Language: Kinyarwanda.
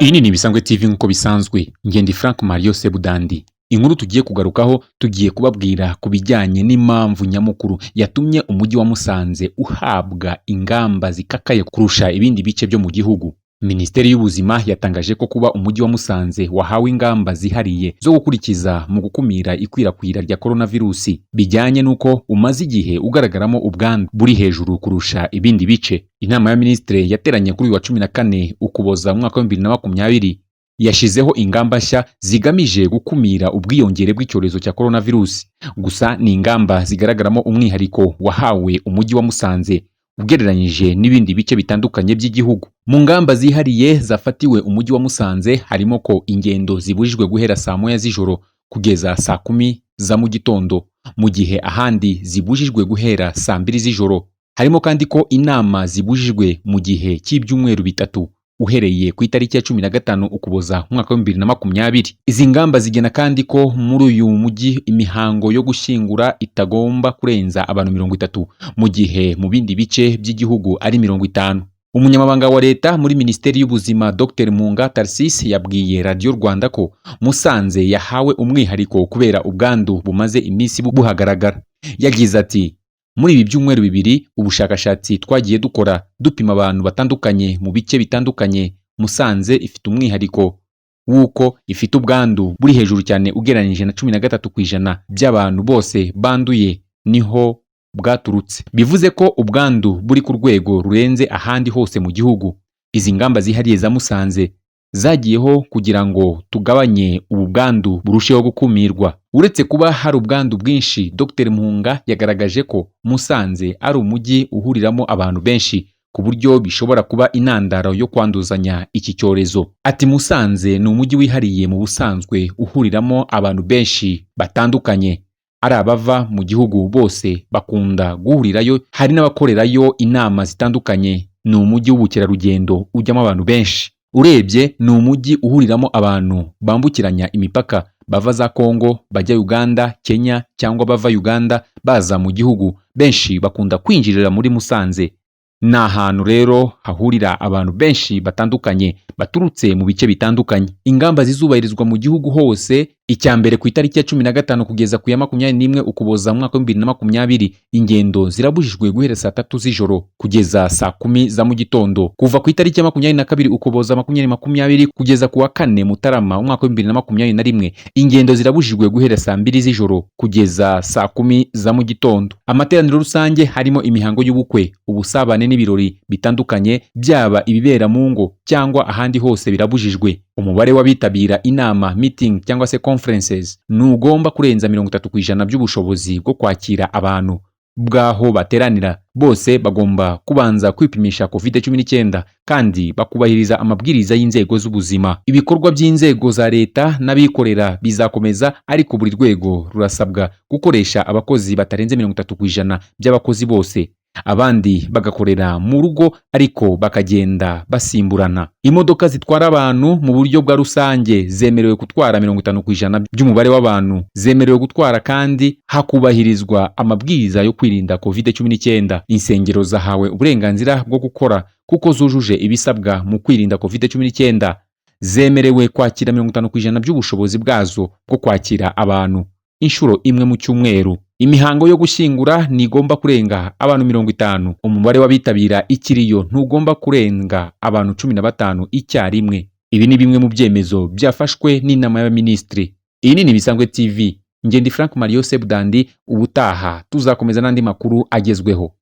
Iyi ni Ibisanzwe TV nkuko bisanzwe. Ngendi Frank Mario Sebudandi. Inkuru tugiye kugarukaho tugiye kubabwira kubijyanye n'impamvu nyamukuru yatumye umujyi wa Musanze uhabwa ingamba zikakaye kurusha ibindi bice byo mu gihugu. Minisiteri y'Ubuzima yatangaje ko kuba umujyi wa Musanze wahawe ingamba zihariye zo gukurikiza mu gukumira ikwirakwira rya coronavirusi bijyanye nuko umaze igihe ugaragaramo ubwandu buri hejuru kurusha ibindi bice. Inama ya Ministre yateranye kuri uyu wa 14 Ukuboza mu mwaka wa 2020 yashizeho ingamba nshya zigamije gukumira ubwiyongere bw'icyorezo cya coronavirus. Gusa ni ingamba zigaragaramo umwihariko wahawe umujyi wa Musanze ugereranyije n'ibindi bice bitandukanye by'igihugu. Mu ngamba zihariye zafatiwe umujyi wa Musanze harimo ko ingendo zibujijwe guhera saa moya z'ijoro kugeza saa 10 za mu gitondo, mu gihe ahandi zibujijwe guhera saa 2 z'ijoro. Harimo kandi ko inama zibujijwe mu gihe cy'ibyumweru bitatu uhereye ku itariki ya 15 Ukuboza mwaka wa 2020. Izi ngamba zigena kandi ko muri uyu mujyi imihango yo gushyingura itagomba kurenza abantu 30 mu gihe mu bindi bice by'igihugu ari 50. Umunyamabanga wa leta muri Minisiteri y'Ubuzima Dr Mpunga Tarcisse yabwiye Radio Rwanda ko Musanze yahawe umwihariko kubera ubwandu bumaze iminsi buhagaragara. Yagize ati: muri ibi byumweru bibiri ubushakashatsi twagiye dukora dupima abantu batandukanye mu bice bitandukanye, Musanze ifite umwihariko wuko ifite ubwandu buri hejuru cyane ugereranyije na 13% by'abantu bose banduye niho bwaturutse. Bivuze ko ubwandu buri ku rwego rurenze ahandi hose mu gihugu. Izi ngamba zihariye za Musanze zagiyeho kugira ngo tugabanye ubu bwandu burusheho gukumirwa. Uretse kuba hari ubwandu bwinshi, Dr Mpunga yagaragaje ko Musanze ari umujyi uhuriramo abantu benshi ku buryo bishobora kuba intandaro yo kwanduzanya iki cyorezo. Ati Musanze ni umujyi wihariye mu busanzwe uhuriramo abantu benshi batandukanye, ari abava mu gihugu bose bakunda guhurirayo, hari n'abakorerayo inama zitandukanye. Ni umujyi w'ubukerarugendo ujyamo abantu benshi. Urebye ni umujyi uhuriramo abantu bambukiranya imipaka bava za Kongo bajya Uganda, Kenya cyangwa bava Uganda baza mu gihugu. Benshi bakunda kwinjirira muri Musanze. Ni ahantu rero hahurira abantu benshi batandukanye baturutse mu bice bitandukanye. Ingamba zizubahirizwa mu gihugu hose. Icyambere ku itariki ya 15 kugeza ku ya 21 Ukuboza mu mwaka wa 2020 ingendo zirabujijwe guhera saa 3 z'ijoro kugeza saa 10 za mu gitondo. Kuva ku itariki ya 22 Ukuboza 2020 kugeza ku wa 4 Mutarama mu mwaka wa 2021 ingendo zirabujijwe guhera saa 2 z'ijoro kugeza saa 10 za mu gitondo. Amateraniro rusange harimo imihango y'ubukwe, ubusabane n'ibirori bitandukanye byaba ibibera mu ngo cyangwa ahandi hose birabujijwe. Umubare w'abitabira inama, meeting cyangwa se conferences ntugomba kurenza 30% by'ubushobozi bwo kwakira abantu bwaho bateranira. Bose bagomba kubanza kwipimisha COVID-19 kandi bakubahiriza amabwiriza y'inzego z'ubuzima. Ibikorwa by'inzego za leta n'abikorera bizakomeza, ariko buri rwego rurasabwa gukoresha abakozi batarenze 30% by'abakozi bose. Abandi bagakorera mu rugo ariko bakagenda basimburana. Imodoka zitwara abantu mu buryo bwa rusange zemerewe gutwara 50% by'umubare w'abantu. Zemerewe gutwara kandi hakubahirizwa amabwiriza yo kwirinda COVID-19. Insengero zahawe uburenganzira bwo gukora kuko zujuje ibisabwa mu kwirinda COVID-19. Zemerewe kwakira 50% by'ubushobozi bwazo bwo kwakira abantu inshuro imwe mu cyumweru. Imihango yo gushyingura ntigomba kurenga abantu 50. Umubare w'abitabira ikiriyo ntugomba kurenga abantu 15 icyarimwe. Ibi ni bimwe mu byemezo byafashwe n'inama y'abaminisitiri. Iyi ni Ibisanzwe TV. Ngendi Frank Mario Sebudandi. Ubutaha tuzakomeza n'andi makuru agezweho.